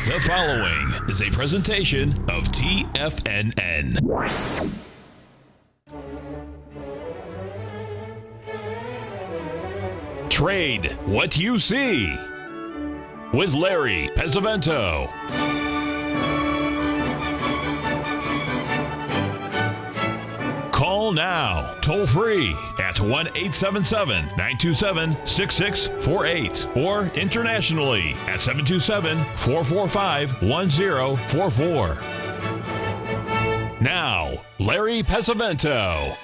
The following is a presentation of TFNN. Trade what you see with Larry Pesavento. Call now, toll free at 1-877-927-6648 or internationally at 727-445-1044. Now, Larry Pesavento.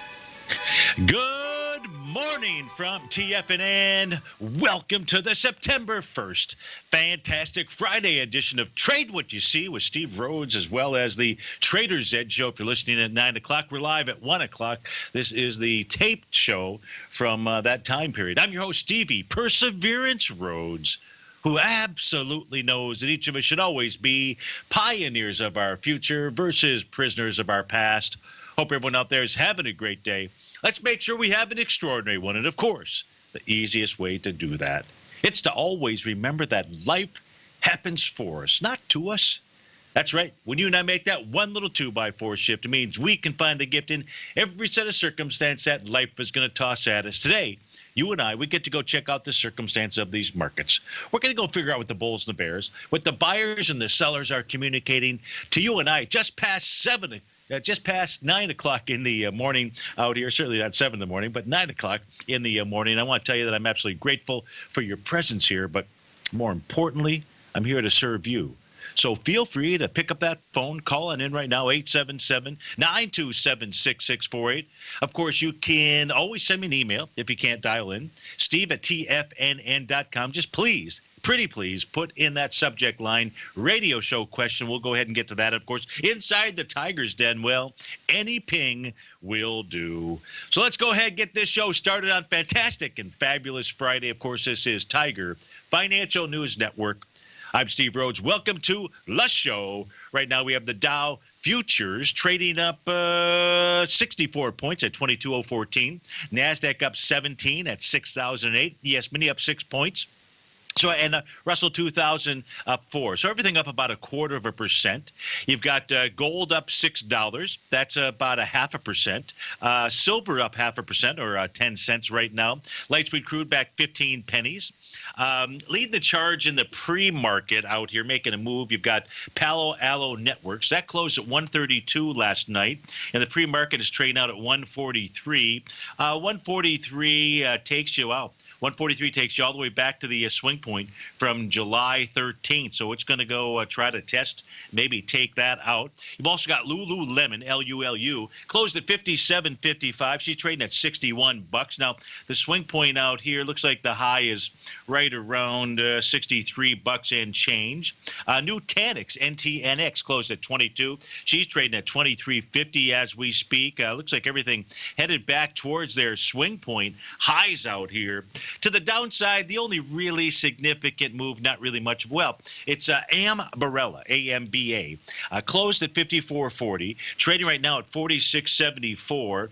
Good morning from TFNN. Welcome to the September 1st fantastic Friday edition of Trade What You See with Steve Rhodes, as well as the Trader's Edge show. If you're listening at 9 o'clock, we're live at 1 o'clock. This is the taped show from that time period. I'm your host, Stevie Perseverance Rhodes, who absolutely knows that each of us should always be pioneers of our future versus prisoners of our past. Hope everyone out there is having a great day. Let's make sure we have an extraordinary one. And, of course, the easiest way to do that, it's to always remember that life happens for us, not to us. That's right. When you and I make that one little 2x4 shift, it means we can find the gift in every set of circumstance that life is going to toss at us. Today, you and I, we get to go check out the circumstance of these markets. We're going to go figure out what the bulls and the bears, what the buyers and the sellers are communicating to you and I just past 9 o'clock in the morning out here. Certainly not 7 in the morning, but 9 o'clock in the morning. I want to tell you that I'm absolutely grateful for your presence here, but more importantly, I'm here to serve you. So feel free to pick up that phone, call in right now, 877-927-6648. Of course, you can always send me an email if you can't dial in, steve@tfnn.com. Just please, pretty please, put in that subject line, radio show question. We'll go ahead and get to that. Of course, inside the Tiger's Den, well, any ping will do. So let's go ahead and get this show started on fantastic and fabulous Friday. Of course, this is Tiger Financial News Network. I'm Steve Rhodes. Welcome to the show. Right now we have the Dow Futures trading up 64 points at 22,014. NASDAQ up 17 at 6,008. The S&P up 6 points. So, and Russell 2000 up 4. So everything up about 0.25%. You've got gold up $6. That's about 0.5%. Silver up 0.5% or 10 cents right now. Light sweet crude back 15 pennies. Leading the charge in the pre-market out here, making a move. You've got Palo Alto Networks. That closed at 132 last night, and the pre-market is trading out at 143. 143 takes you out. 143 takes you all the way back to the swing point from July 13th. So it's going to go try to test, maybe take that out. You've also got Lululemon, L-U-L-U, closed at 57.55. She's trading at $61. Now, the swing point out here looks like the high is right around $63 and change. Nutanix, NTNX, closed at 22. She's trading at 23.50 as we speak. Looks like everything headed back towards their swing point highs out here. To the downside, the only really significant move, not really much. Well, it's Ambarella, A-M-B-A, closed at 54.40, trading right now at 46.74.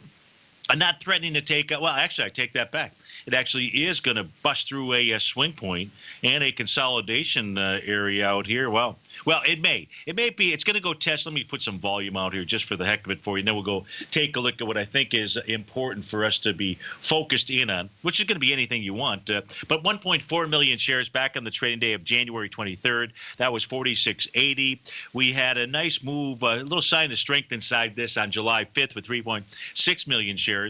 I'm not threatening to take well, actually, I take that back. It actually is going to bust through a swing point and a consolidation area out here. Well, it may be. It's going to go test. Let me put some volume out here just for the heck of it for you. And then we'll go take a look at what I think is important for us to be focused in on, which is going to be anything you want. But 1.4 million shares back on the trading day of January 23rd. That was 46.80. We had a nice move, a little sign of strength inside this on July 5th with 3.6 million shares.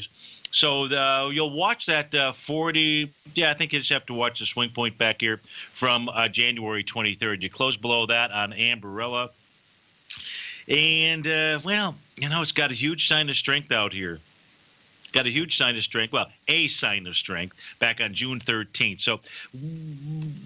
So you'll watch that 40. Yeah, I think you just have to watch the swing point back here from January 23rd. You close below that on Ambarella. And, it's got a huge sign of strength out here. Got a huge sign of strength. Well, a sign of strength back on June 13th. So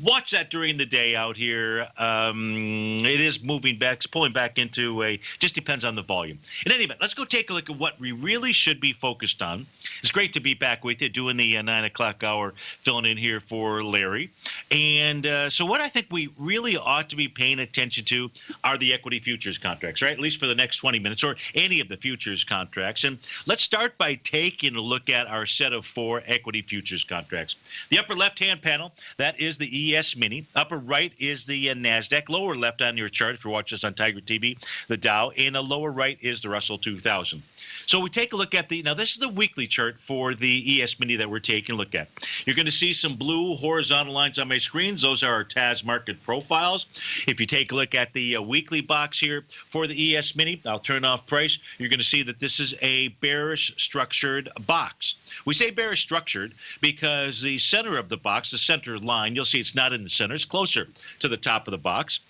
watch that during the day out here. It is moving back, it's pulling back into just depends on the volume. In any event, let's go take a look at what we really should be focused on. It's great to be back with you doing the 9 o'clock hour, filling in here for Larry. And so what I think we really ought to be paying attention to are the equity futures contracts, right? At least for the next 20 minutes, or any of the futures contracts. And let's start by taking taking a look at our set of 4 equity futures contracts. The upper left-hand panel, that is the ES Mini. Upper right is the NASDAQ. Lower left on your chart, if you're watching this on Tiger TV, the Dow. And the lower right is the Russell 2000. So we take a look at now this is the weekly chart for the ES Mini that we're taking a look at. You're going to see some blue horizontal lines on my screens. Those are our TAS market profiles. If you take a look at the weekly box here for the ES Mini, I'll turn off price. You're going to see that this is a bearish structured box. We say bearish structured because the center of the box, the center line, you'll see it's not in the center. It's closer to the top of the box.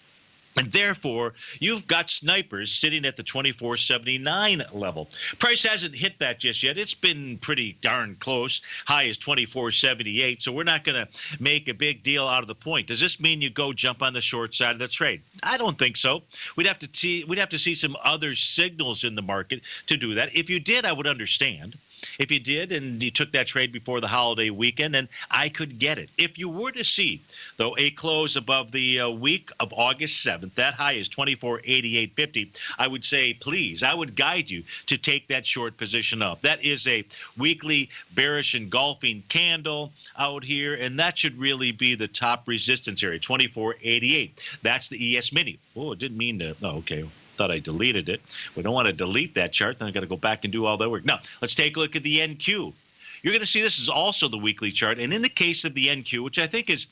And therefore, you've got snipers sitting at the 24.79 level. Price hasn't hit that just yet. It's been pretty darn close. High is 24.78, so we're not going to make a big deal out of the point. Does this mean you go jump on the short side of the trade? I don't think so. We'd have to see some other signals in the market to do that. If you did, I would understand. If you did and you took that trade before the holiday weekend, then I could get it. If you were to see, though, a close above the week of August 7th, that high is 24.8850, I would say, please, I would guide you to take that short position up. That is a weekly bearish engulfing candle out here, and that should really be the top resistance area, 24.88. That's the ES Mini. Oh, it didn't mean to. Oh, okay. Thought I deleted it. We don't want to delete that chart. Then I got to go back and do all that work. Now, let's take a look at the NQ. You're going to see this is also the weekly chart. And in the case of the NQ, which I think is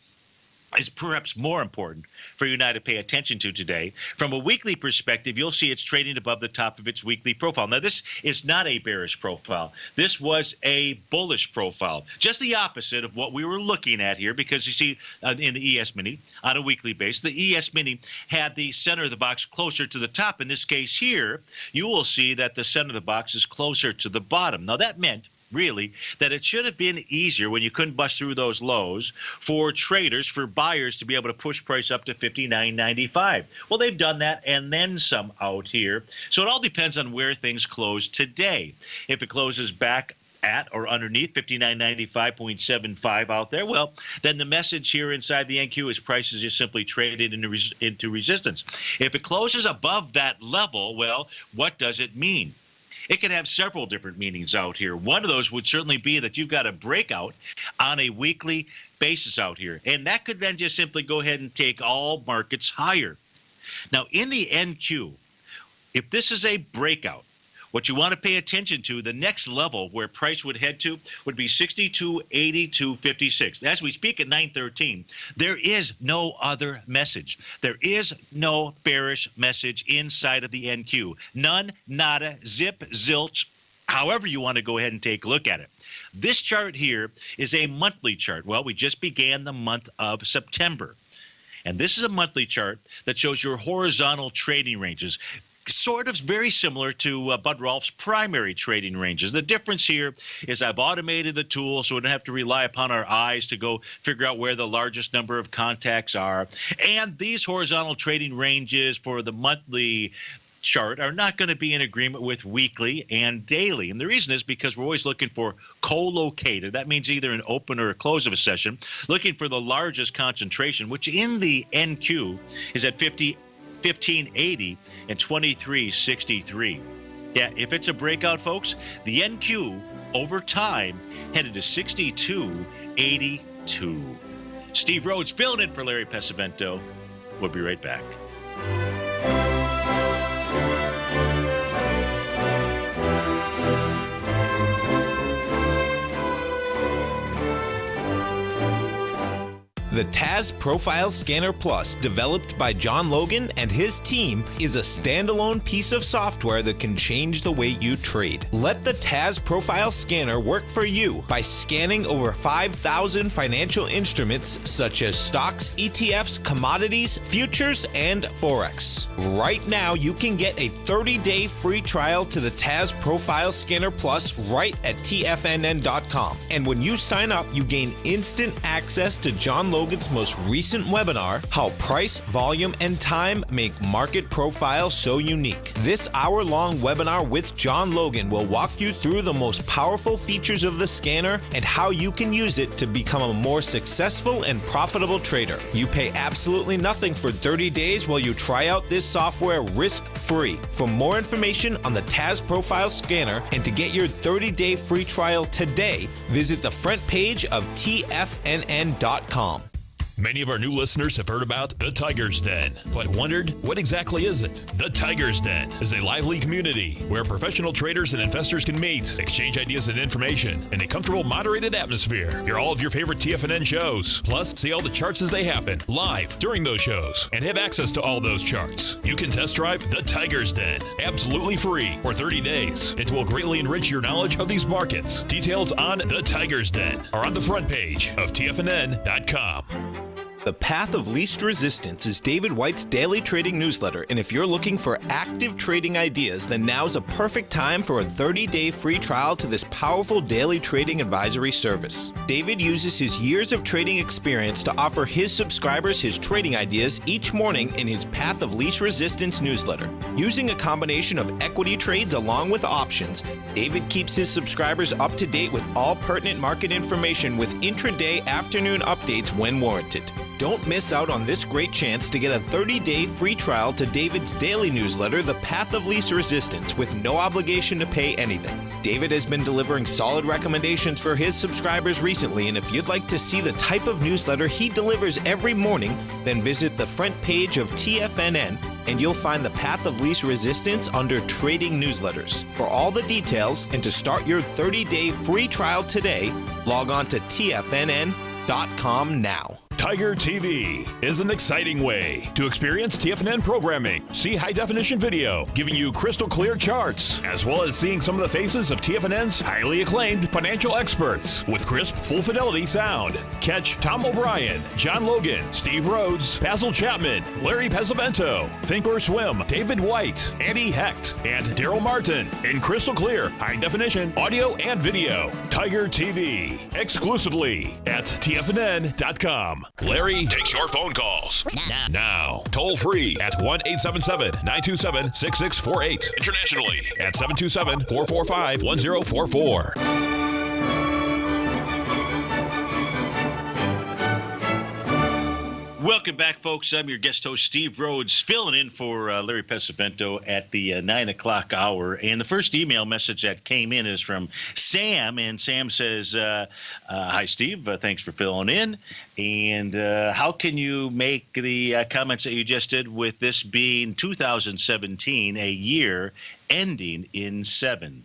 perhaps more important for you and I to pay attention to today. From a weekly perspective, you'll see it's trading above the top of its weekly profile. Now, this is not a bearish profile. This was a bullish profile, just the opposite of what we were looking at here, because you see in the ES Mini, on a weekly basis, the ES Mini had the center of the box closer to the top. In this case here, you will see that the center of the box is closer to the bottom. Now, that meant really that it should have been easier when you couldn't bust through those lows for traders, for buyers to be able to push price up to $59.95. Well, they've done that and then some out here. So it all depends on where things close today. If it closes back at or underneath 59.95.75 out there, well, then the message here inside the NQ is prices just simply traded into resistance. If it closes above that level, well, what does it mean? It could have several different meanings out here. One of those would certainly be that you've got a breakout on a weekly basis out here. And that could then just simply go ahead and take all markets higher. Now, in the NQ, if this is a breakout, what you want to pay attention to, the next level where price would head to would be 62.8256. As we speak at 9:13, there is no other message. There is no bearish message inside of the NQ. None, nada, zip, zilch, however you want to go ahead and take a look at it. This chart here is a monthly chart. Well, we just began the month of September. And this is a monthly chart that shows your horizontal trading ranges. Sort of very similar to Bud Rolf's primary trading ranges. The difference here is I've automated the tool so we don't have to rely upon our eyes to go figure out where the largest number of contacts are. And these horizontal trading ranges for the monthly chart are not going to be in agreement with weekly and daily. And the reason is because we're always looking for co-located. That means either an open or a close of a session, looking for the largest concentration, which in the NQ is at 1580 and 2363. Yeah, if it's a breakout, folks, the NQ over time headed to 6282. Steve Rhodes filling in for Larry Pesavento. We'll be right back. The TAS Profile Scanner Plus, developed by John Logan and his team, is a standalone piece of software that can change the way you trade. Let the TAS Profile Scanner work for you by scanning over 5,000 financial instruments such as stocks, ETFs, commodities, futures, and Forex. Right now, you can get a 30-day free trial to the TAS Profile Scanner Plus right at TFNN.com. And when you sign up, you gain instant access to John Logan Logan's most recent webinar, How Price, Volume, and Time Make Market Profile So Unique. This hour-long webinar with John Logan will walk you through the most powerful features of the scanner and how you can use it to become a more successful and profitable trader. You pay absolutely nothing for 30 days while you try out this software risk-free. For more information on the TAS Profile Scanner and to get your 30-day free trial today, visit the front page of TFNN.com. Many of our new listeners have heard about the Tiger's Den, but wondered, what exactly is it? The Tiger's Den is a lively community where professional traders and investors can meet, exchange ideas and information in a comfortable, moderated atmosphere. Hear all of your favorite TFNN shows, plus see all the charts as they happen live during those shows, and have access to all those charts. You can test drive the Tiger's Den absolutely free for 30 days. It will greatly enrich your knowledge of these markets. Details on the Tiger's Den are on the front page of TFNN.com. The Path of Least Resistance is David White's daily trading newsletter, and if you're looking for active trading ideas, then now's a perfect time for a 30-day free trial to this powerful daily trading advisory service. David uses his years of trading experience to offer his subscribers his trading ideas each morning in his Path of Least Resistance newsletter. Using a combination of equity trades along with options, David keeps his subscribers up to date with all pertinent market information with intraday afternoon updates when warranted. Don't miss out on this great chance to get a 30-day free trial to David's daily newsletter, The Path of Least Resistance, with no obligation to pay anything. David has been delivering solid recommendations for his subscribers recently, and if you'd like to see the type of newsletter he delivers every morning, then visit the front page of TFNN, and you'll find The Path of Least Resistance under Trading Newsletters. For all the details and to start your 30-day free trial today, log on to TFNN.com now. Tiger TV is an exciting way to experience TFNN programming. See high-definition video, giving you crystal clear charts, as well as seeing some of the faces of TFNN's highly acclaimed financial experts with crisp, full-fidelity sound. Catch Tom O'Brien, John Logan, Steve Rhodes, Basil Chapman, Larry Pesavento, Think or Swim, David White, Andy Hecht, and Daryl Martin in crystal clear, high-definition audio and video. Tiger TV, exclusively at TFNN.com. Larry takes your phone calls now. Toll free at 1-877-927-6648. Internationally at 727-445-1044. Welcome back, folks. I'm your guest host, Steve Rhodes, filling in for Larry Pesavento at the 9 o'clock hour. And the first email message that came in is from Sam. And Sam says, hi, Steve. Thanks for filling in. And how can you make the comments that you just did with this being 2017, a year ending in 7?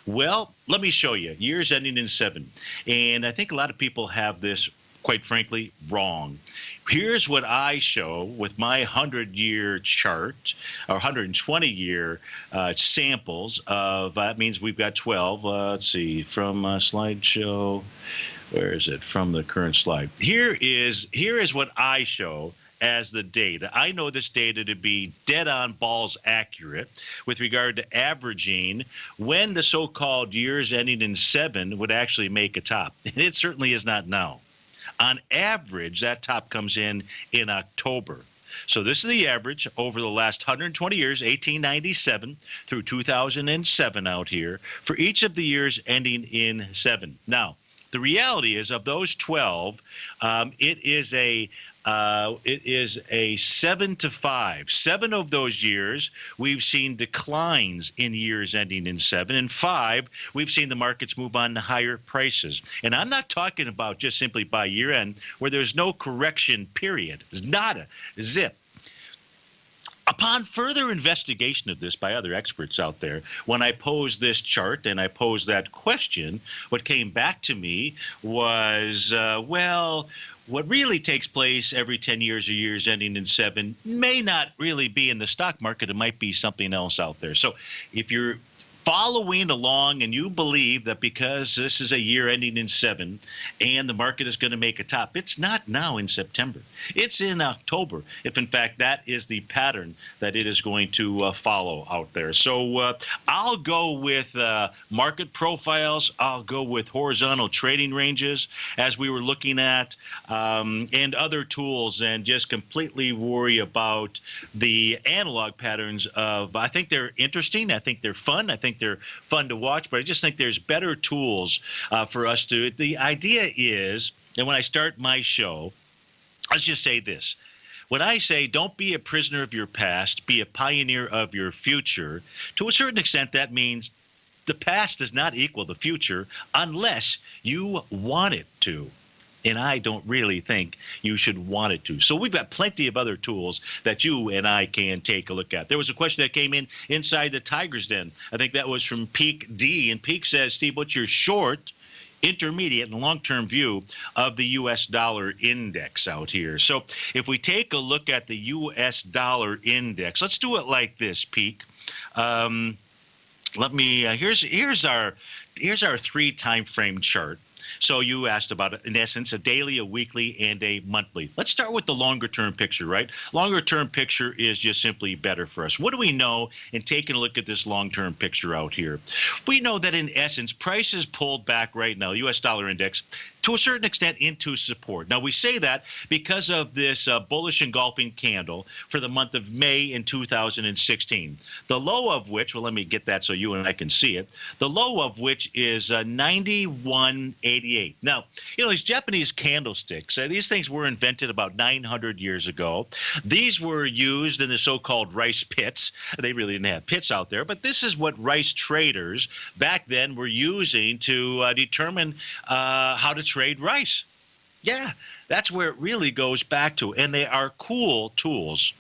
Well, let me show you. Years ending in 7. And I think a lot of people have this, quite frankly, wrong. Here's what I show with my 100-year chart, or 120-year samples of, that means we've got 12. Let's see, from slideshow, where is it? From the current slide. Here is what I show as the data. I know this data to be dead on balls accurate with regard to averaging when the so-called years ending in 7 would actually make a top. And it certainly is not now. On average, that top comes in October. So this is the average over the last 120 years, 1897 through 2007 out here, for each of the years ending in 7. Now, the reality is of those 12, it is a 7 to 5. 7 of those years, we've seen declines in years ending in 7. And 5, we've seen the markets move on to higher prices. And I'm not talking about just simply by year end, where there's no correction period. There's nada, zip. Upon further investigation of this by other experts out there, when I posed this chart and I posed that question, what came back to me was, what really takes place every 10 years or years ending in 7 may not really be in the stock market. It might be something else out there. So if you're following along and you believe that because this is a year ending in 7 and the market is going to make a top, it's not now in September. It's in October, if in fact that is the pattern that it is going to follow out there. So I'll go with market profiles. I'll go with horizontal trading ranges as we were looking at, and other tools, and just completely worry about the analog patterns of, I think they're interesting. I think they're fun. I think they're fun to watch, but I just think there's better tools for us to. The idea is, and when I start my show, let's just say this. When I say don't be a prisoner of your past, be a pioneer of your future, to a certain extent that means the past does not equal the future unless you want it to. And I don't really think you should want it to. So we've got plenty of other tools that you and I can take a look at. There was a question that came in inside the Tiger's Den. I think that was from Peak D. And Peak says, Steve, what's your short, intermediate, and long-term view of the U.S. dollar index out here? So if we take a look at the U.S. dollar index, let's do it like this, Peak. Let me here's our 3 time frame chart. So you asked about, in essence, a daily, a weekly, and a monthly. Let's start with the longer-term picture, right? Longer-term picture is just simply better for us. What do we know in taking a look at this long-term picture out here? We know that, in essence, prices pulled back right now, the U.S. dollar index, to a certain extent into support. Now, we say that because of this bullish engulfing candle for the month of May in 2016. The low of which, well, let me get that so you and I can see it. The low of which is 91.88. Now, these Japanese candlesticks, these things were invented about 900 years ago. These were used in the so-called rice pits. They really didn't have pits out there, but this is what rice traders back then were using to determine how to trade rice. Yeah, that's where it really goes back to. And they are cool tools.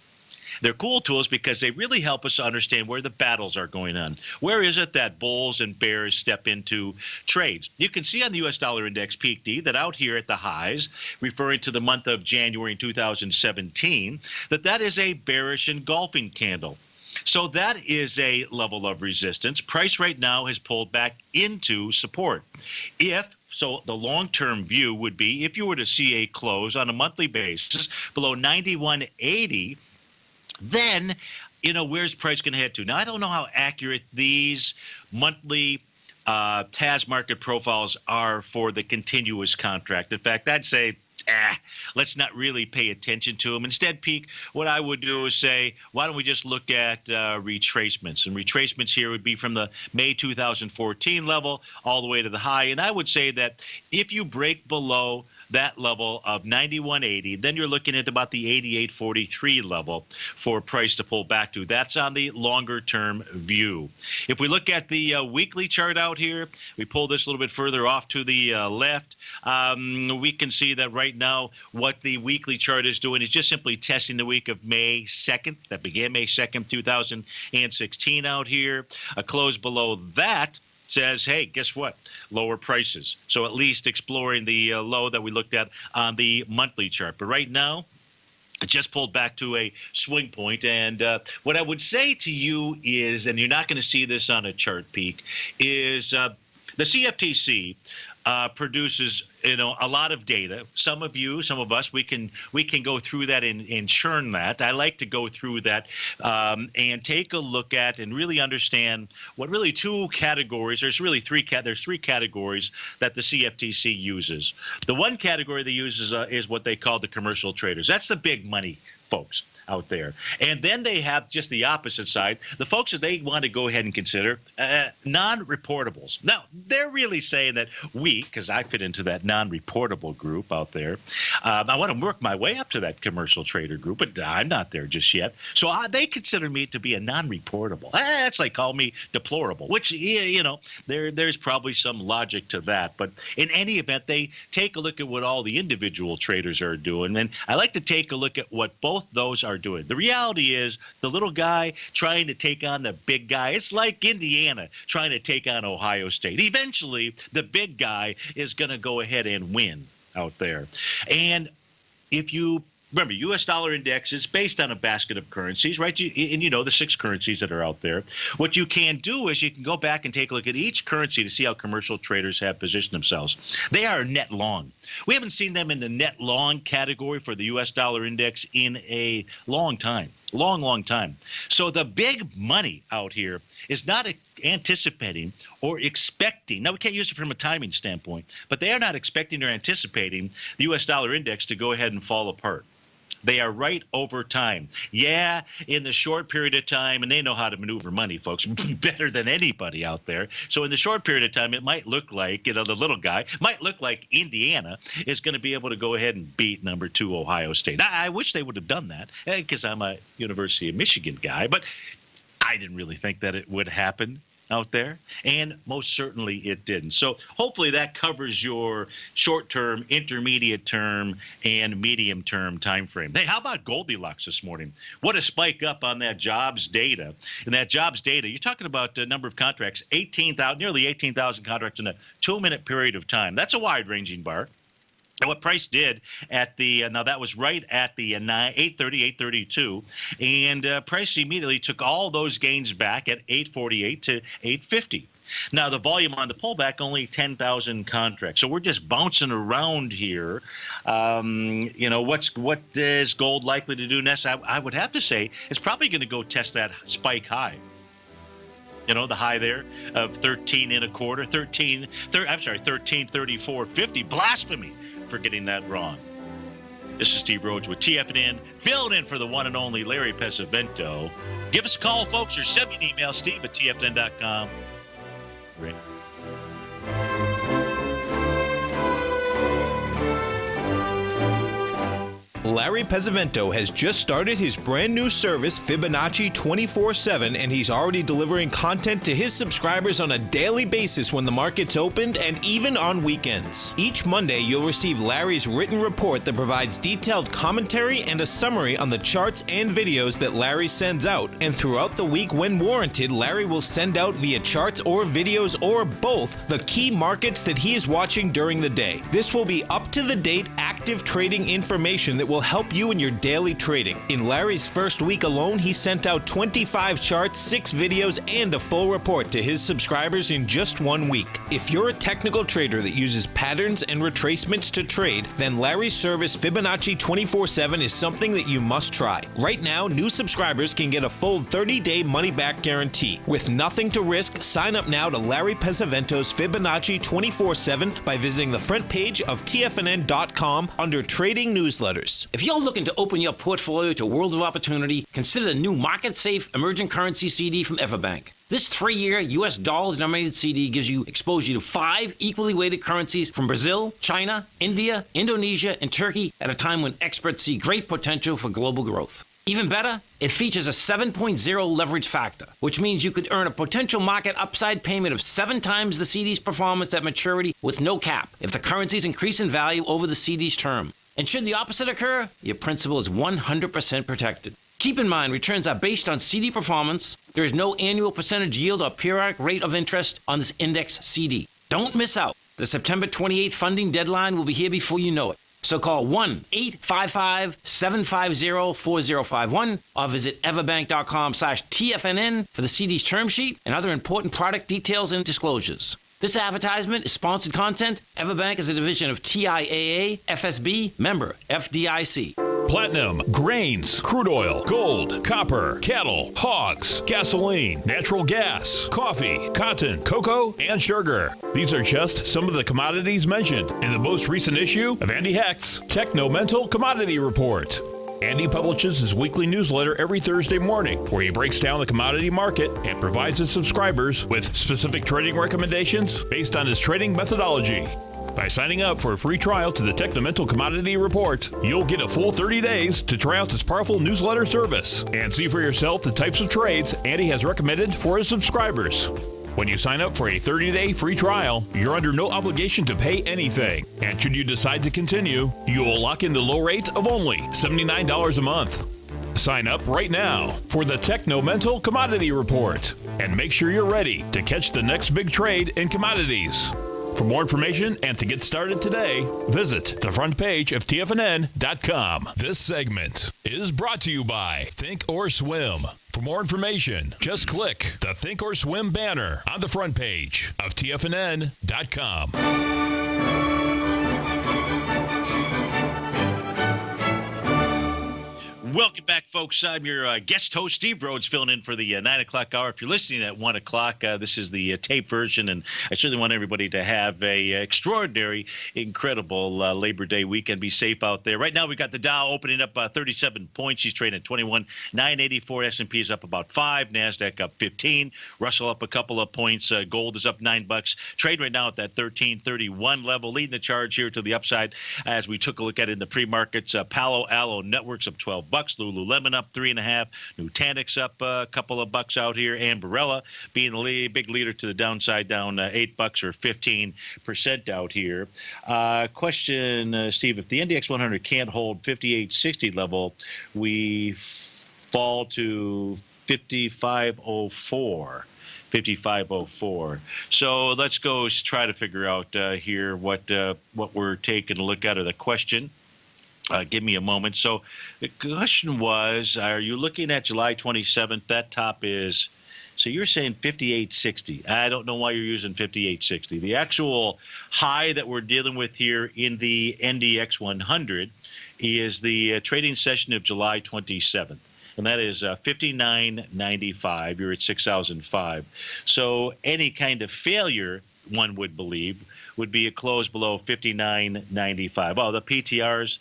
They're cool tools because they really help us to understand where the battles are going on. Where is it that bulls and bears step into trades? You can see on the U.S. dollar index, Peak D, that out here at the highs, referring to the month of January in 2017, that is a bearish engulfing candle. So that is a level of resistance. Price right now has pulled back into support. So the long-term view would be if you were to see a close on a monthly basis below 91.80, then, where's price going to head to? Now, I don't know how accurate these monthly TAS market profiles are for the continuous contract. In fact, I'd say, let's not really pay attention to them. Instead, Peak, what I would do is say, why don't we just look at retracements? And retracements here would be from the May 2014 level all the way to the high. And I would say that if you break below that level of 91.80, then you're looking at about the 88.43 level for price to pull back to. That's on the longer term view. If we look at the weekly chart out here, we pull this a little bit further off to the left. We can see that right now what the weekly chart is doing is just simply testing the week of May 2nd. That began May 2nd, 2016 out here. A close below that says, hey, guess what? Lower prices. So at least exploring the low that we looked at on the monthly chart. But right now, it just pulled back to a swing point. And what I would say to you is, and you're not going to see this on a chart, Peak, is the CFTC produces a lot of data. Some of us, we can go through that and churn that. I like to go through that and take a look at and really understand what really 2 categories. There's really 3 there's 3 categories that the CFTC uses. The one category they use is what they call the commercial traders. That's the big money folks out there. And then they have just the opposite side, the folks that they want to go ahead and consider non-reportables. Now, they're really saying that because I fit into that non-reportable group out there, I want to work my way up to that commercial trader group, but I'm not there just yet. So they consider me to be a non-reportable. That's like call me deplorable, which, there's probably some logic to that. But in any event, they take a look at what all the individual traders are doing. And I like to take a look at what both those are doing. The reality is the little guy trying to take on the big guy. It's like Indiana trying to take on Ohio State. Eventually, the big guy is going to go ahead and win out there. And if you remember, U.S. dollar index is based on a basket of currencies, right? And you know the 6 currencies that are out there. What you can do is you can go back and take a look at each currency to see how commercial traders have positioned themselves. They are net long. We haven't seen them in the net long category for the U.S. dollar index in a long time. Long time. So the big money out here is not anticipating or expecting. Now, we can't use it from a timing standpoint, but they are not expecting or anticipating the U.S. dollar index to go ahead and fall apart. They are right over time. Yeah, in the short period of time, and they know how to maneuver money, folks, better than anybody out there. So in the short period of time, it might look like, the little guy, might look like Indiana is going to be able to go ahead and beat number 2 Ohio State. I wish they would have done that because I'm a University of Michigan guy, but I didn't really think that it would happen out there, and most certainly it didn't. So hopefully that covers your short-term, intermediate-term, and medium-term time frame. Hey, how about Goldilocks this morning? What a spike up on that jobs data. And that jobs data, you're talking about the number of contracts, nearly 18,000 contracts in a 2-minute period of time. That's a wide-ranging bar. And what Price did at the now that was right at the 8:32, and Price immediately took all those gains back at 8:48 to 8:50. Now the volume on the pullback only 10,000 contracts, so we're just bouncing around here. What is gold likely to do next? I would have to say it's probably going to go test that spike high. The high there of 13.34.50. Blasphemy for getting that wrong. This is Steve Rhodes with TFNN, filling in for the one and only Larry Pesavento. Give us a call, folks, or send me an email, steve@tfnn.com. Great. Larry Pesavento has just started his brand new service, Fibonacci 24/7, and he's already delivering content to his subscribers on a daily basis when the market's opened and even on weekends. Each Monday, you'll receive Larry's written report that provides detailed commentary and a summary on the charts and videos that Larry sends out. And throughout the week, when warranted, Larry will send out via charts or videos or both the key markets that he is watching during the day. This will be up-to-the-date, active trading information that will help you in your daily trading. In Larry's first week alone, he sent out 25 charts, 6 videos, and a full report to his subscribers in just 1 week. If you're a technical trader that uses patterns and retracements to trade, then Larry's service Fibonacci 24/7 is something that you must try. Right now, new subscribers can get a full 30-day money-back guarantee. With nothing to risk, sign up now to Larry Pesavento's Fibonacci 24/7 by visiting the front page of TFNN.com under Trading Newsletters. If you're looking to open your portfolio to a world of opportunity, consider the new market-safe emerging currency CD from Everbank. This 3-year U.S. dollar-denominated CD gives you exposure to 5 equally weighted currencies from Brazil, China, India, Indonesia, and Turkey at a time when experts see great potential for global growth. Even better, it features a 7.0 leverage factor, which means you could earn a potential market upside payment of 7 times the CD's performance at maturity with no cap if the currencies increase in value over the CD's term. And should the opposite occur, your principal is 100% protected. Keep in mind, returns are based on CD performance. There is no annual percentage yield or periodic rate of interest on this index CD. Don't miss out. The September 28th funding deadline will be here before you know it. So call 1-855-750-4051 or visit everbank.com/TFNN for the CD's term sheet and other important product details and disclosures. This advertisement is sponsored content. Everbank is a division of TIAA, FSB, member FDIC. Platinum, grains, crude oil, gold, copper, cattle, hogs, gasoline, natural gas, coffee, cotton, cocoa, and sugar. These are just some of the commodities mentioned in the most recent issue of Andy Hecht's Techno-Mental Commodity Report. Andy publishes his weekly newsletter every Thursday morning, where he breaks down the commodity market and provides his subscribers with specific trading recommendations based on his trading methodology. By signing up for a free trial to the Techno-Mental Commodity Report, you'll get a full 30 days to try out this powerful newsletter service and see for yourself the types of trades Andy has recommended for his subscribers. When you sign up for a 30-day free trial, you're under no obligation to pay anything. And should you decide to continue, you will lock in the low rate of only $79 a month. Sign up right now for the Techno-Mental Commodity Report and make sure you're ready to catch the next big trade in commodities. For more information and to get started today, visit the front page of TFNN.com. This segment is brought to you by Think or Swim. For more information, just click the Think or Swim banner on the front page of TFNN.com. Welcome back, folks. I'm your guest host, Steve Rhodes, filling in for the 9 o'clock hour. If you're listening at 1 o'clock, this is the tape version, and I certainly want everybody to have a extraordinary, incredible Labor Day weekend. Be safe out there. Right now, we've got the Dow opening up 37 points. She's trading at 21,984. S&P is up about 5. NASDAQ up 15. Russell up a couple of points. Gold is up $9. Trade right now at that 1331 level, leading the charge here to the upside as we took a look at it in the pre-markets. Palo Alto Networks up $12. Lululemon up 3.5. Nutanix up a couple of bucks out here. Ambarella being the big leader to the downside, down $8 or 15% out here. Question, Steve, if the NDX 100 can't hold 5860 level, we fall to 5504. 5504. So let's go try to figure out here what we're taking a look at, or the question. Give me a moment. So the question was, are you looking at July 27th? That top is, so you're saying 5860. I don't know why you're using 5860. The actual high that we're dealing with here in the NDX 100 is the trading session of July 27th. And that is 59.95. You're at 6,005. So any kind of failure, one would believe, would be a close below 59.95. Oh, the PTRs.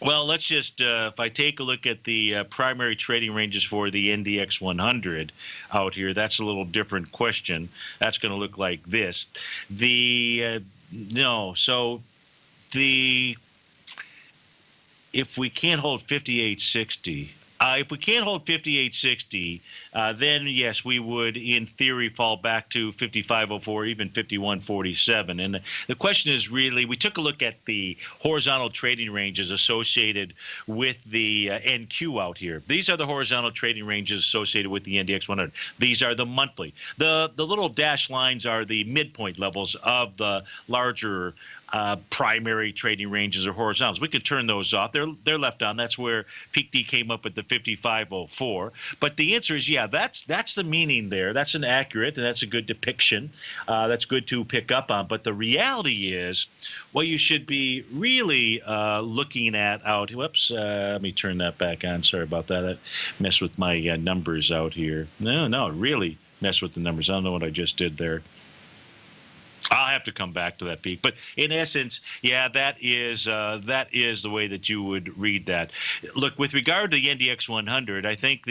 Well, let's just, if I take a look at the primary trading ranges for the NDX 100 out here, that's a little different question. That's going to look like this. If we can't hold 5860, if we can't hold 5860, then yes, we would, in theory, fall back to 5504, even 5147. And the question is really, we took a look at the horizontal trading ranges associated with the NQ out here. These are the horizontal trading ranges associated with the NDX 100. These are the monthly. The little dashed lines are the midpoint levels of the larger primary trading ranges or horizontals. We could turn those off. They're left on. That's where Peak D came up with the 5504. But the answer is, yeah, that's the meaning there. That's an accurate, and that's a good depiction. That's good to pick up on. But the reality is, what you should be really looking at out. Whoops, let me turn that back on. Sorry about that. That messed with my numbers out here. No, really messed with the numbers. I don't know what I just did there. I'll have to come back to that peak, but in essence, yeah, that is the way that you would read that. Look, with regard to the NDX 100, I think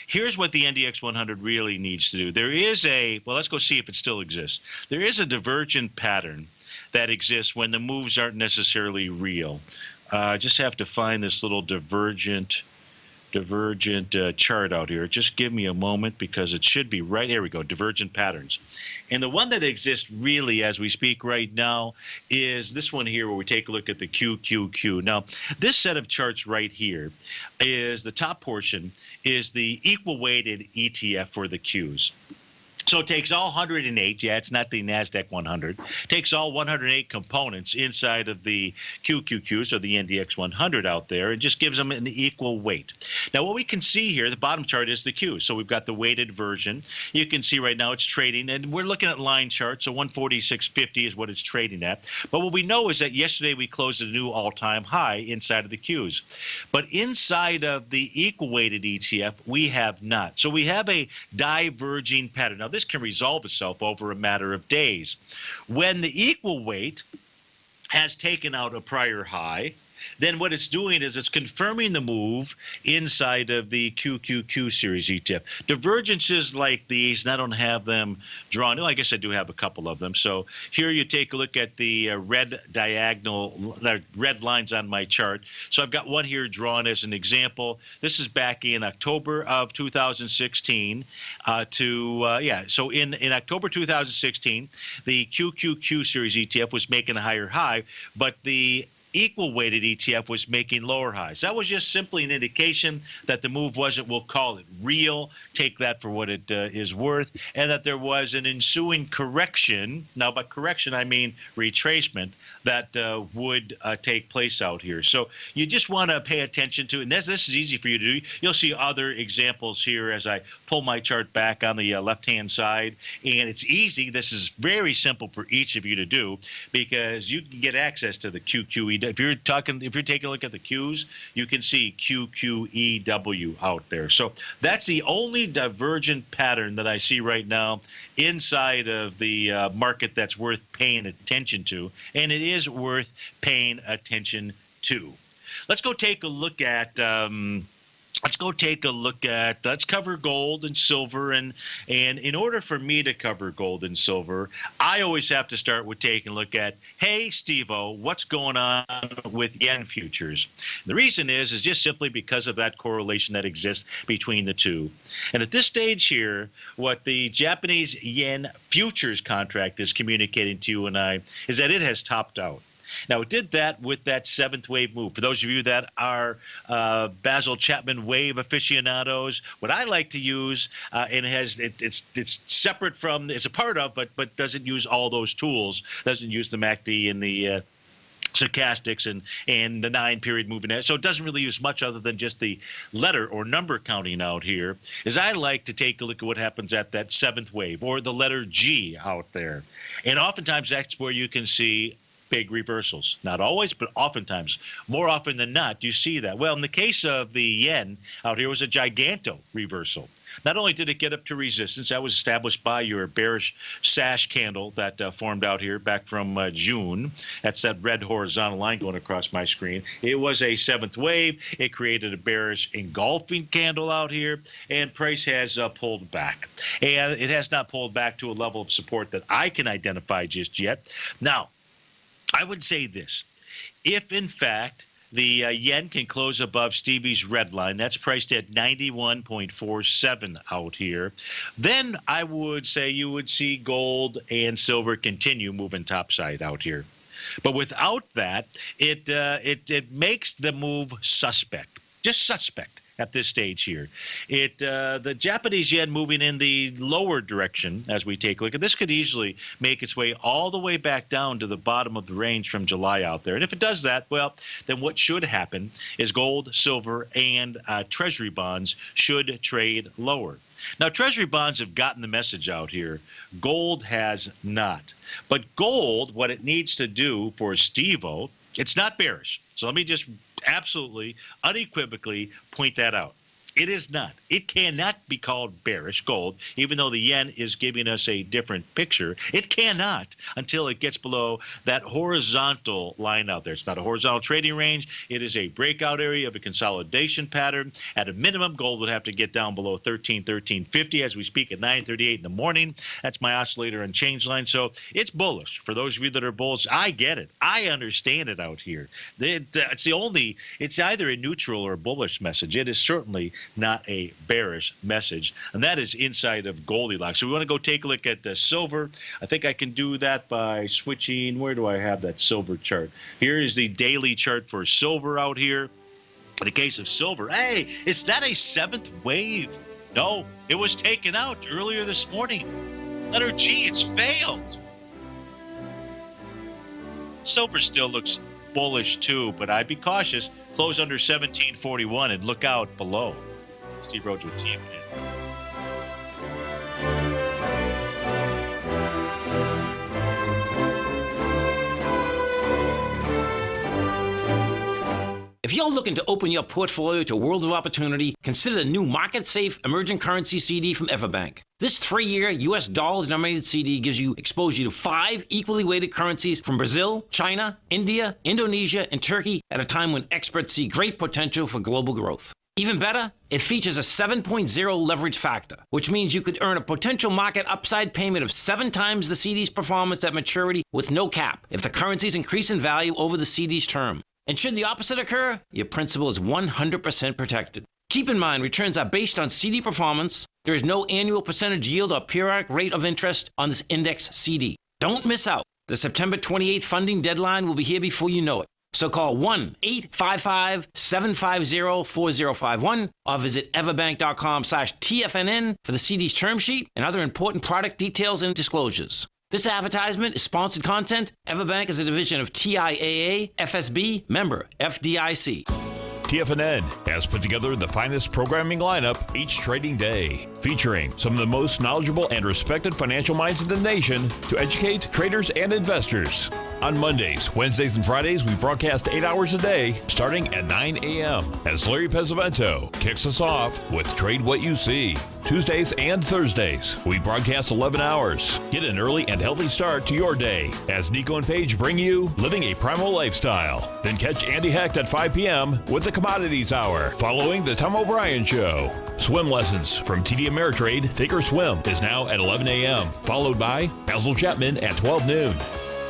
here's what the NDX 100 really needs to do. There is let's go see if it still exists. There is a divergent pattern that exists when the moves aren't necessarily real. Just have to find this little divergent chart out here. Just give me a moment, because it should be right. Here we go, divergent patterns. And the one that exists really as we speak right now is this one here, where we take a look at the QQQ. Now, this set of charts right here is the top portion is the equal weighted ETF for the Qs. So it takes all 108, yeah, it's not the NASDAQ 100, takes all 108 components inside of the QQQ, so the NDX 100 out there, and just gives them an equal weight. Now, what we can see here, the bottom chart is the Q. So we've got the weighted version. You can see right now it's trading, and we're looking at line charts, so 146.50 is what it's trading at. But what we know is that yesterday we closed a new all-time high inside of the Qs. But inside of the equal weighted ETF, we have not. So we have a diverging pattern. Now, this can resolve itself over a matter of days. When the equal weight has taken out a prior high, then what it's doing is it's confirming the move inside of the QQQ series ETF. Divergences like these, and I don't have them drawn. No, I guess I do have a couple of them. So here you take a look at the red lines on my chart. So I've got one here drawn as an example. This is back in October of 2016 so in October 2016, the QQQ series ETF was making a higher high, but the equal weighted ETF was making lower highs. That was just simply an indication that the move wasn't, we'll call it real, take that for what it is worth, and that there was an ensuing correction. Now, by correction, I mean retracement that would take place out here. So you just want to pay attention to it. And this is easy for you to do. You'll see other examples here as I pull my chart back on the left-hand side. And it's easy. This is very simple for each of you to do because you can get access to the QQE. If you're taking a look at the Qs, you can see QQEW out there. So that's the only divergent pattern that I see right now inside of the market that's worth paying attention to, and it is worth paying attention to. Let's go take a look at let's cover gold and silver, and in order for me to cover gold and silver, I always have to start with taking a look at, hey, Steve-O, what's going on with yen futures? The reason is just simply because of that correlation that exists between the two. And at this stage here, what the Japanese yen futures contract is communicating to you and I is that it has topped out. Now, it did that with that seventh wave move. For those of you that are Basil Chapman wave aficionados, what I like to use, and it's separate from, it's a part of, but doesn't use all those tools, doesn't use the MACD and the stochastics and the 9-period moving. So it doesn't really use much other than just the letter or number counting out here, is I like to take a look at what happens at that seventh wave or the letter G out there. And oftentimes that's where you can see big reversals. Not always, but oftentimes. More often than not, you see that. Well, in the case of the yen out here, was a giganto reversal. Not only did it get up to resistance, that was established by your bearish sash candle that formed out here back from June. That's that red horizontal line going across my screen. It was a seventh wave. It created a bearish engulfing candle out here, and price has pulled back. And it has not pulled back to a level of support that I can identify just yet. Now, I would say this. If, in fact, the yen can close above Stevie's red line, that's priced at 91.47 out here, then I would say you would see gold and silver continue moving topside out here. But without that, it makes the move suspect, just suspect. At this stage here, the Japanese yen moving in the lower direction as we take a look at this could easily make its way all the way back down to the bottom of the range from July out there. And if it does that, well, then what should happen is gold, silver, and treasury bonds should trade lower. Now, treasury bonds have gotten the message out here. Gold has not. But gold, what it needs to do for Steve-O, it's not bearish. So let me just absolutely, unequivocally point that out. It is not. It cannot be called bearish gold, even though the yen is giving us a different picture. It cannot until it gets below that horizontal line out there. It's not a horizontal trading range. It is a breakout area of a consolidation pattern. At a minimum, gold would have to get down below 1350 as we speak at 9:38 in the morning. That's my oscillator and change line. So it's bullish. For those of you that are bullish, I get it. I understand it out here. It's either a neutral or bullish message. It is certainly not a bearish message, and that is inside of Goldilocks. So we want to go take a look at the silver. I think I can do that by switching. Where do I have that silver chart? Here is the daily chart for silver out here. In the case of silver, hey, is that a seventh wave? No, it was taken out earlier this morning. Letter G, it's failed. Silver still looks bullish too, but I'd be cautious. Close under 1741 and look out below. Steve Rhodes with TFNN. If you're looking to open your portfolio to a world of opportunity, consider the new market-safe emerging currency CD from Everbank. This 3-year U.S. dollar-denominated CD gives you exposure to 5 equally weighted currencies from Brazil, China, India, Indonesia, and Turkey at a time when experts see great potential for global growth. Even better, it features a 7.0 leverage factor, which means you could earn a potential market upside payment of 7 times the CD's performance at maturity with no cap if the currencies increase in value over the CD's term. And should the opposite occur, your principal is 100% protected. Keep in mind, returns are based on CD performance. There is no annual percentage yield or periodic rate of interest on this index CD. Don't miss out. The September 28th funding deadline will be here before you know it. So call 1-855-750-4051 or visit everbank.com/TFNN for the CD's term sheet and other important product details and disclosures. This advertisement is sponsored content. Everbank is a division of TIAA, FSB, member FDIC. TFNN has put together the finest programming lineup each trading day, featuring some of the most knowledgeable and respected financial minds in the nation to educate traders and investors. On Mondays, Wednesdays, and Fridays, we broadcast 8 hours a day, starting at 9 a.m. as Larry Pesavento kicks us off with Trade What You See. Tuesdays and Thursdays, we broadcast 11 hours. Get an early and healthy start to your day as Nico and Paige bring you Living a Primal Lifestyle. Then catch Andy Hecht at 5 p.m. with the Commodities Hour, following the Tom O'Brien Show. Swim lessons from TD Ameritrade Thinkorswim is now at 11 a.m., followed by Basil Chapman at 12 noon.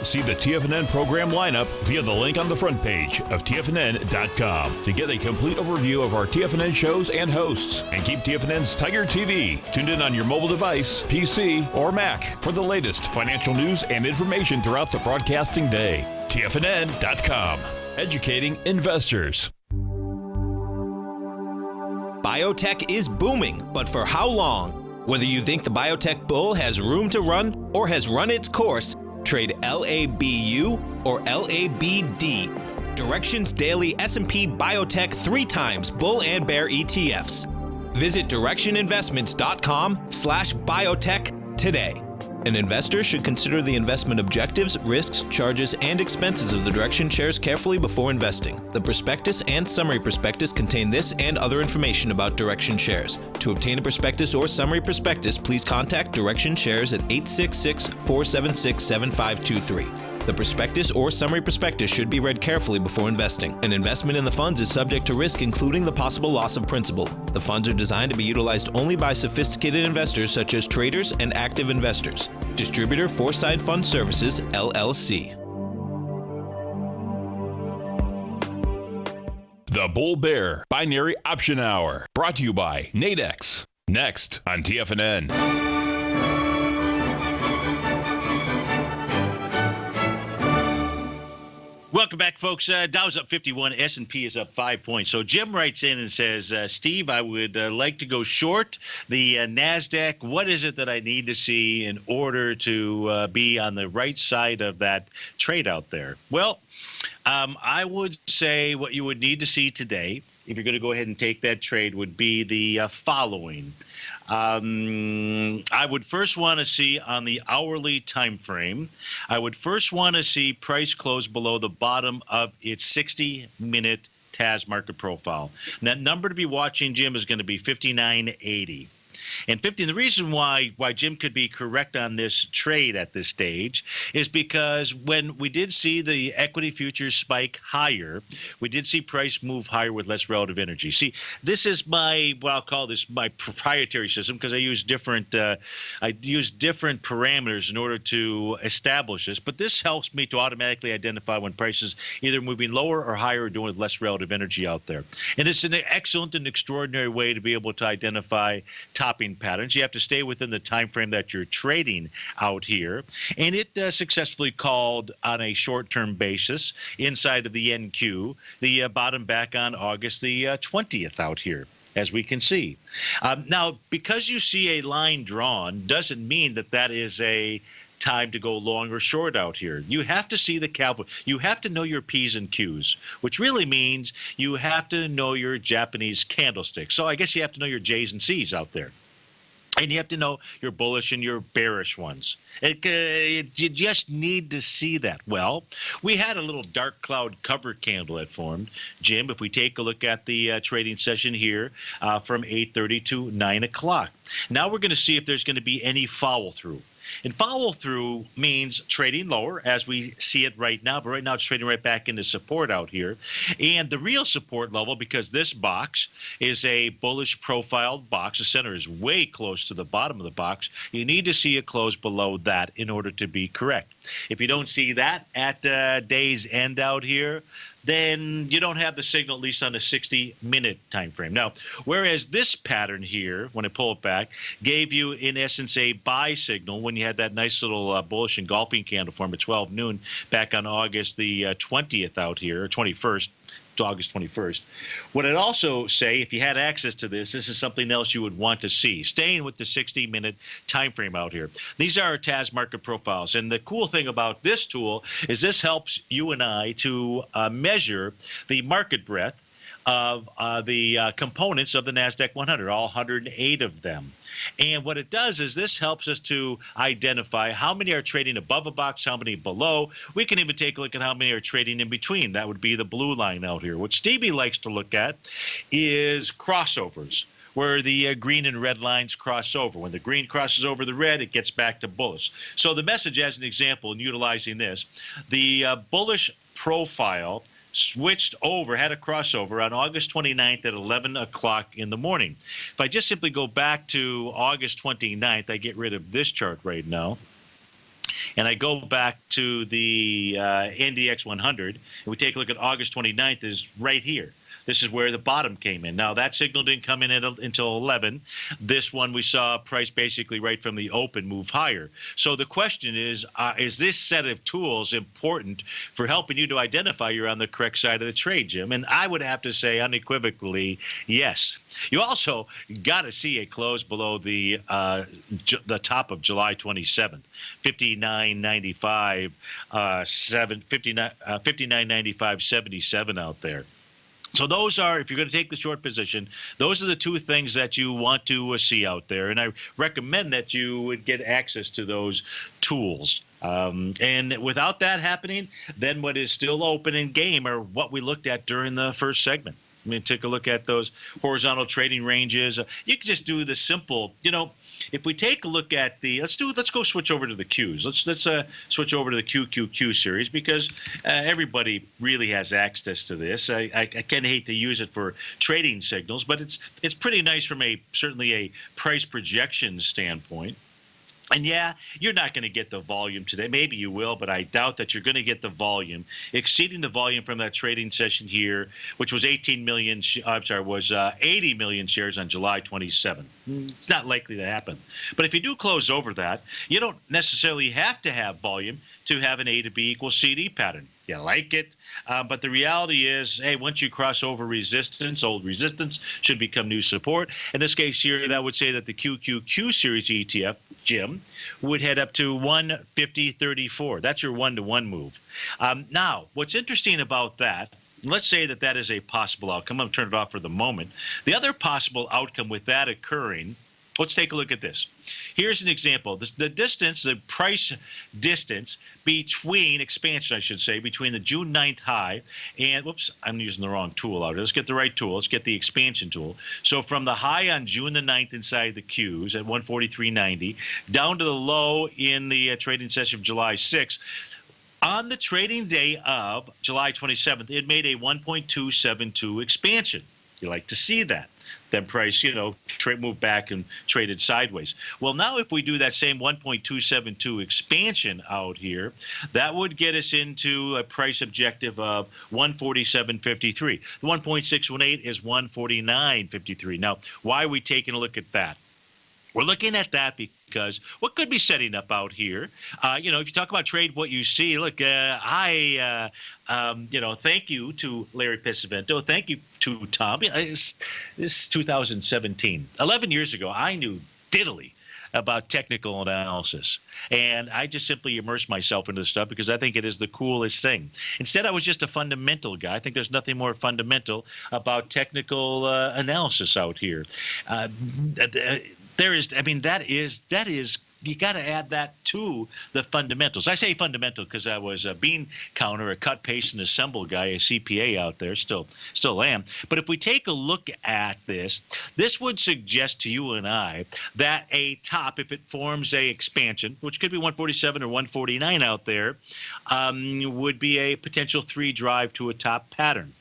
See the TFNN program lineup via the link on the front page of TFNN.com to get a complete overview of our TFNN shows and hosts. And keep TFNN's Tiger TV tuned in on your mobile device, PC, or Mac for the latest financial news and information throughout the broadcasting day. TFNN.com, educating investors. Biotech is booming, but for how long? Whether you think the biotech bull has room to run or has run its course, trade LABU or LABD. Direction's daily S&P Biotech 3 times bull and bear ETFs. Visit directioninvestments.com/biotech today. An investor should consider the investment objectives, risks, charges, and expenses of the Direction shares carefully before investing. The prospectus and summary prospectus contain this and other information about Direction shares. To obtain a prospectus or summary prospectus, please contact Direction shares at 866-476-7523. The prospectus or summary prospectus should be read carefully before investing. An investment in the funds is subject to risk, including the possible loss of principal. The funds are designed to be utilized only by sophisticated investors such as traders and active investors. Distributor Foreside Fund Services, LLC. The Bull Bear Binary Option Hour, brought to you by Nadex. Next on TFNN. Welcome back, folks. Dow's up 51. S&P is up 5 points. So Jim writes in and says, Steve, I would like to go short the NASDAQ. What is it that I need to see in order to be on the right side of that trade out there? Well, I would say what you would need to see today, if you're going to go ahead and take that trade, would be the following. I would first want to see on the hourly time frame, I would first want to see price close below the bottom of its 60-minute TAS market profile. And that number to be watching, Jim, is going to be 59.80. And 50, the reason why Jim could be correct on this trade at this stage is because when we did see the equity futures spike higher, we did see price move higher with less relative energy. See, this is I'll call this my proprietary system, because I use different parameters in order to establish this. But this helps me to automatically identify when prices either moving lower or higher or doing with less relative energy out there. And it's an excellent and extraordinary way to be able to identify topping patterns. You have to stay within the time frame that you're trading out here, and it successfully called on a short-term basis inside of the NQ, the bottom back on August the 20th out here, as we can see. Now, because you see a line drawn doesn't mean that that is a time to go long or short out here. You have to see the cowboy. You have to know your P's and Q's, which really means you have to know your Japanese candlesticks. So I guess you have to know your J's and C's out there. And you have to know your bullish and your bearish ones. You just need to see that. Well, we had a little dark cloud cover candle that formed. Jim, if we take a look at the trading session here from 8:30 to 9 o'clock. Now we're going to see if there's going to be any follow through. And follow through means trading lower as we see it right now, but right now it's trading right back into support out here. And the real support level, because this box is a bullish profiled box, the center is way close to the bottom of the box, you need to see it close below that in order to be correct. If you don't see that at day's end out here, then you don't have the signal, at least on a 60-minute time frame. Now, whereas this pattern here, when I pull it back, gave you, in essence, a buy signal when you had that nice little bullish engulfing candle form at 12 noon back on August the 20th out here, or 21st. August 21st. What I'd also say, if you had access to this is something else you would want to see. Staying with the 60-minute time frame out here. These are our TAS market profiles, and the cool thing about this tool is this helps you and I to measure the market breadth of the components of the NASDAQ 100, all 108 of them. And what it does is this helps us to identify how many are trading above a box, how many below. We can even take a look at how many are trading in between. That would be the blue line out here. What Stevie likes to look at is crossovers, where the green and red lines cross over. When the green crosses over the red, it gets back to bullish. So the message, as an example, in utilizing this, the bullish profile switched over, had a crossover on August 29th at 11 o'clock in the morning. If I just simply go back to August 29th, I get rid of this chart right now, and I go back to the NDX 100, and we take a look at August 29th is right here. This is where the bottom came in. Now, that signal didn't come in until 11. This one we saw price basically right from the open move higher. So the question is this set of tools important for helping you to identify you're on the correct side of the trade, Jim? And I would have to say unequivocally, yes. You also got to see a close below the top of July 27th, 59.95, 59.95.77 out there. So those are, if you're going to take the short position, those are the two things that you want to see out there. And I recommend that you would get access to those tools. And without that happening, then what is still open in game are what we looked at during the first segment. I mean, take a look at those horizontal trading ranges. You can just do the simple, if we take a look at the, let's go switch over to the Qs. Let's switch over to the QQQ series, because everybody really has access to this. I kind of hate to use it for trading signals, but it's pretty nice from certainly a price projection standpoint. And yeah, you're not going to get the volume today. Maybe you will, but I doubt that you're going to get the volume exceeding the volume from that trading session here, which was 80 million shares on July 27th. It's not likely to happen. But if you do close over that, you don't necessarily have to have volume to have an A to B equals CD pattern. You like it, but the reality is, hey, once you cross over resistance, old resistance should become new support. In this case here, that would say that the QQQ series ETF, Jim, would head up to 150.34. That's your one-to-one move. Now, what's interesting about that, let's say that that is a possible outcome. I'm going to turn it off for the moment. The other possible outcome with that occurring, let's take a look at this. Here's an example. The distance, the price distance between expansion, I should say, between the June 9th high and, whoops, I'm using the wrong tool out here. Let's get the right tool. Let's get the expansion tool. So from the high on June the 9th inside the Qs at 143.90 down to the low in the trading session of July 6th, on the trading day of July 27th, it made a 1.272 expansion. You like to see that. Then price, moved back and traded sideways. Well, now if we do that same 1.272 expansion out here, that would get us into a price objective of 147.53. The 1.618 is 149.53. Now, why are we taking a look at that? We're looking at that because what could be setting up out here, if you talk about trade what you see, look, thank you to Larry Pesavento. Thank you to Tom. This is 2017. 11 years ago, I knew diddly about technical analysis. And I just simply immersed myself into this stuff because I think it is the coolest thing. Instead, I was just a fundamental guy. I think there's nothing more fundamental about technical analysis out here. That is, you got to add that to the fundamentals. I say fundamental because I was a bean counter, a cut, paste, and assemble guy, a CPA out there, still am. But if we take a look at this would suggest to you and I that a top, if it forms a expansion, which could be 147 or 149 out there, would be a potential 3 drive to a top pattern.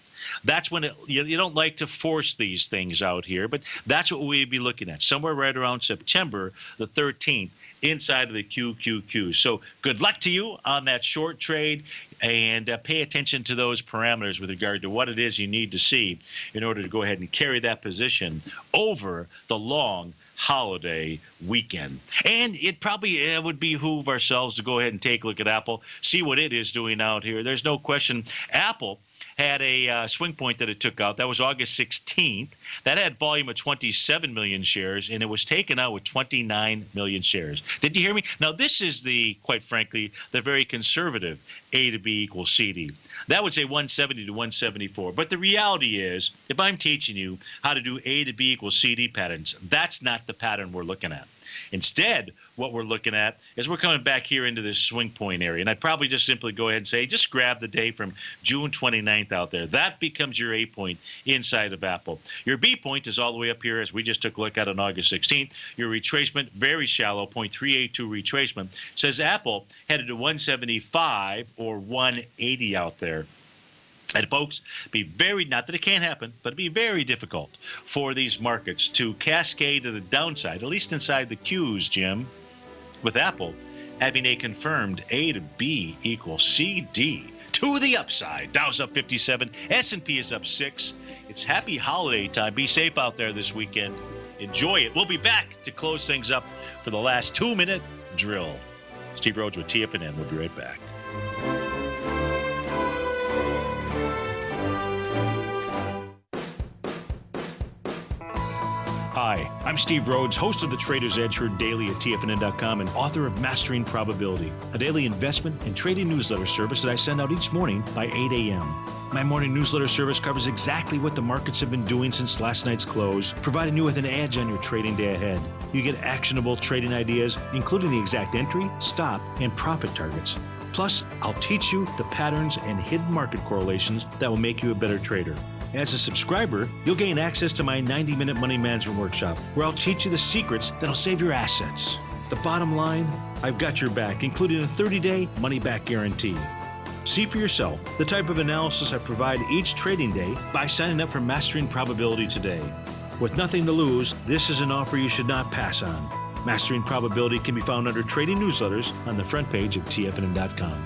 That's when you don't like to force these things out here, but that's what we'd be looking at, somewhere right around September the 13th inside of the QQQ. So good luck to you on that short trade, and pay attention to those parameters with regard to what it is you need to see in order to go ahead and carry that position over the long holiday weekend. And it probably would behoove ourselves to go ahead and take a look at Apple, see what it is doing out here. There's no question Apple had a swing point that it took out. That was August 16th. That had volume of 27 million shares, and it was taken out with 29 million shares. Did you hear me? Now, this is quite frankly, the very conservative A to B equals CD. That would say 170 to 174. But the reality is, if I'm teaching you how to do A to B equals CD patterns, that's not the pattern we're looking at. Instead, what we're looking at is we're coming back here into this swing point area. And I'd probably just simply go ahead and say, just grab the day from June 29th out there. That becomes your A point inside of Apple. Your B point is all the way up here, as we just took a look at on August 16th. Your retracement, very shallow, 0.382 retracement, says Apple headed to 175 or 180 out there. And folks, not that it can't happen, but it'd be very difficult for these markets to cascade to the downside, at least inside the Qs, Jim, with Apple having a confirmed A to B equals CD to the upside. Dow's up 57, S&P is up 6. It's happy holiday time. Be safe out there this weekend. Enjoy it. We'll be back to close things up for the last 2-minute drill. Steve Rhodes with TFNN. We'll be right back. Hi, I'm Steve Rhodes, host of the Trader's Edge, heard daily at TFNN.com and author of Mastering Probability, a daily investment and trading newsletter service that I send out each morning by 8 a.m. My morning newsletter service covers exactly what the markets have been doing since last night's close, providing you with an edge on your trading day ahead. You get actionable trading ideas, including the exact entry, stop, and profit targets. Plus, I'll teach you the patterns and hidden market correlations that will make you a better trader. As a subscriber, you'll gain access to my 90-minute money management workshop, where I'll teach you the secrets that'll save your assets. The bottom line, I've got your back, including a 30-day money-back guarantee. See for yourself the type of analysis I provide each trading day by signing up for Mastering Probability today. With nothing to lose, this is an offer you should not pass on. Mastering Probability can be found under Trading Newsletters on the front page of TFNN.com.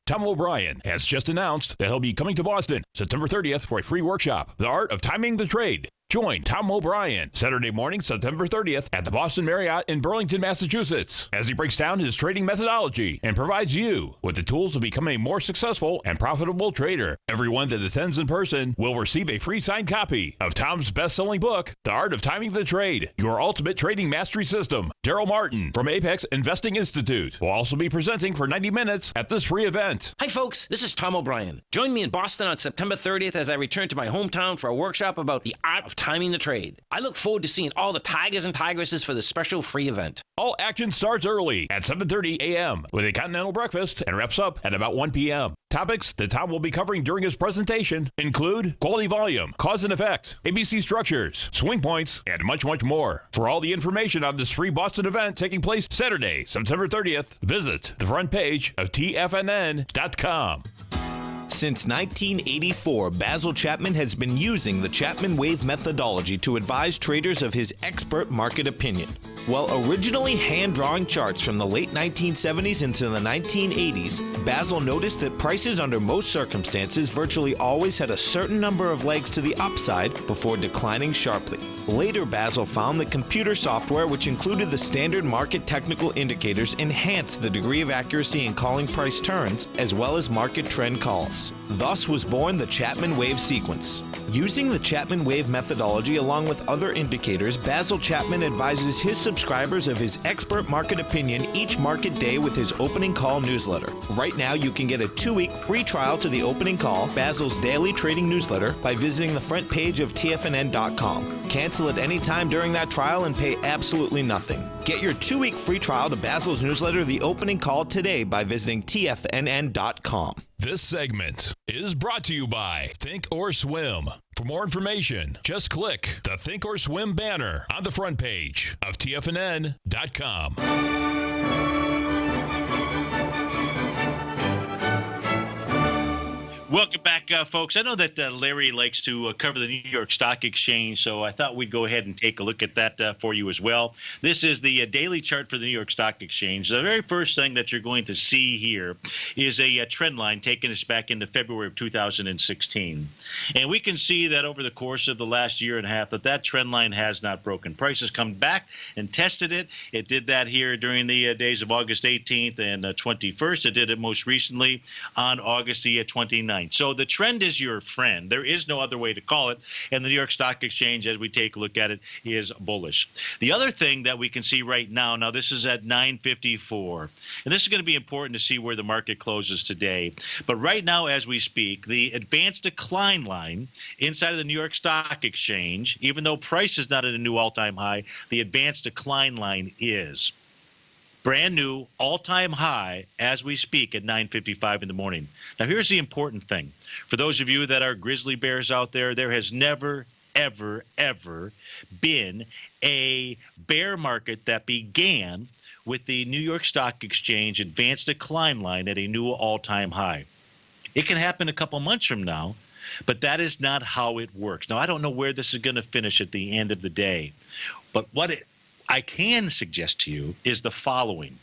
Tom O'Brien has just announced that he'll be coming to Boston September 30th for a free workshop, The Art of Timing the Trade. Join Tom O'Brien Saturday morning, September 30th at the Boston Marriott in Burlington, Massachusetts, as he breaks down his trading methodology and provides you with the tools to become a more successful and profitable trader. Everyone that attends in person will receive a free signed copy of Tom's best-selling book, The Art of Timing the Trade, Your Ultimate Trading Mastery System. Daryl Martin from Apex Investing Institute will also be presenting for 90 minutes at this free event. Hi, folks. This is Tom O'Brien. Join me in Boston on September 30th as I return to my hometown for a workshop about the art of timing the trade. I look forward to seeing all the tigers and tigresses for this special free event. All action starts early at 7:30 a.m. with a continental breakfast and wraps up at about 1 p.m. Topics that Tom will be covering during his presentation include quality volume, cause and effect, ABC structures, swing points, and much, much more. For all the information on this free Boston event taking place Saturday, September 30th, visit the front page of TFNN.com. Since 1984, Basil Chapman has been using the Chapman Wave methodology to advise traders of his expert market opinion. While originally hand-drawing charts from the late 1970s into the 1980s, Basil noticed that prices under most circumstances virtually always had a certain number of legs to the upside before declining sharply. Later, Basil found that computer software, which included the standard market technical indicators, enhanced the degree of accuracy in calling price turns, as well as market trend calls. Thus was born the Chapman Wave sequence. Using the Chapman Wave methodology along with other indicators, Basil Chapman advises his subscribers of his expert market opinion each market day with his opening call newsletter. Right now, you can get a 2-week free trial to the opening call, Basil's daily trading newsletter, by visiting the front page of TFNN.com. Cancel at any time during that trial and pay absolutely nothing. Get your 2-week free trial to Basil's newsletter, The Opening Call, today by visiting TFNN.com. This segment is brought to you by Think or Swim. For more information, just click the Think or Swim banner on the front page of TFNN.com. Welcome back, folks. I know that Larry likes to cover the New York Stock Exchange, so I thought we'd go ahead and take a look at that for you as well. This is the daily chart for the New York Stock Exchange. The very first thing that you're going to see here is a trend line taking us back into February of 2016. And we can see that over the course of the last year and a half that trend line has not broken. Prices come back and tested it. It did that here during the days of August 18th and 21st. It did it most recently on August the 29th. So the trend is your friend. There is no other way to call it. And the New York Stock Exchange, as we take a look at it, is bullish. The other thing that we can see right now this is at 9:54. And this is going to be important to see where the market closes today. But right now, as we speak, the advanced decline line inside of the New York Stock Exchange, even though price is not at a new all-time high, the advanced decline line is. Brand new all-time high as we speak at 9:55 in the morning. Now, here's the important thing. For those of you that are grizzly bears out there, there has never, ever, ever been a bear market that began with the New York Stock Exchange advanced decline line at a new all-time high. It can happen a couple months from now, but that is not how it works. Now, I don't know where this is going to finish at the end of the day, but I can suggest to you is the following.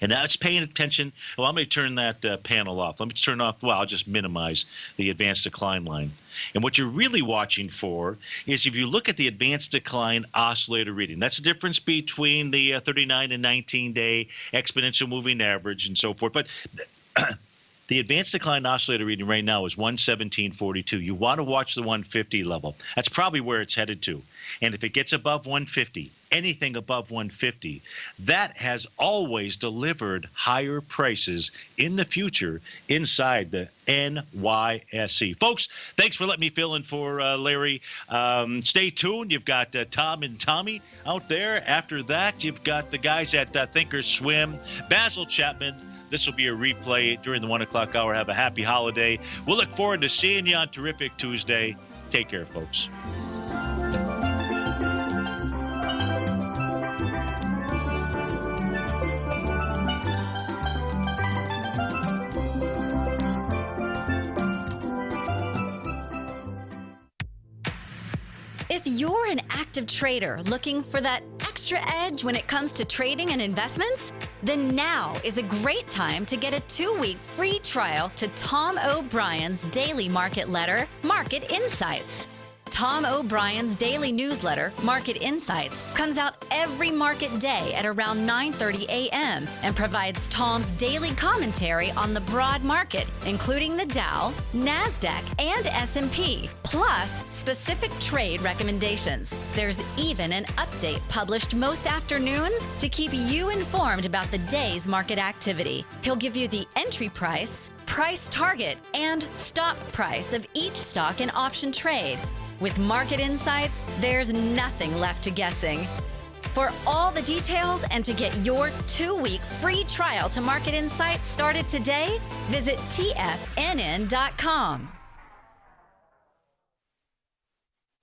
And that's paying attention. Well, let me turn that panel off. Let me turn off. Well, I'll just minimize the advanced decline line. And what you're really watching for is if you look at the advanced decline oscillator reading. That's the difference between the 39 and 19-day exponential moving average and so forth. But the advanced decline oscillator reading right now is 117.42. You want to watch the 150 level. That's probably where it's headed to. And if it gets above 150, anything above 150, that has always delivered higher prices in the future inside the NYSE. Folks, thanks for letting me fill in for Larry. Stay tuned. You've got Tom and Tommy out there. After that, you've got the guys at Thinkorswim, Basil Chapman. This will be a replay during the 1 o'clock hour. Have a happy holiday. We'll look forward to seeing you on Terrific Tuesday. Take care, folks. If you're an active trader looking for that extra edge when it comes to trading and investments, then now is a great time to get a 2-week free trial to Tom O'Brien's daily market letter, Market Insights. Tom O'Brien's daily newsletter, Market Insights, comes out every market day at around 9:30 a.m. and provides Tom's daily commentary on the broad market, including the Dow, NASDAQ, and S&P, plus specific trade recommendations. There's even an update published most afternoons to keep you informed about the day's market activity. He'll give you the entry price, price target, and stop price of each stock and option trade. With Market Insights, there's nothing left to guessing. For all the details and to get your 2-week free trial to Market Insights started today, visit TFNN.com.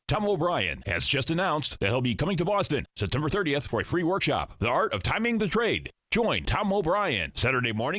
Tom O'Brien has just announced that he'll be coming to Boston September 30th for a free workshop, The Art of Timing the Trade. Join Tom O'Brien Saturday mornings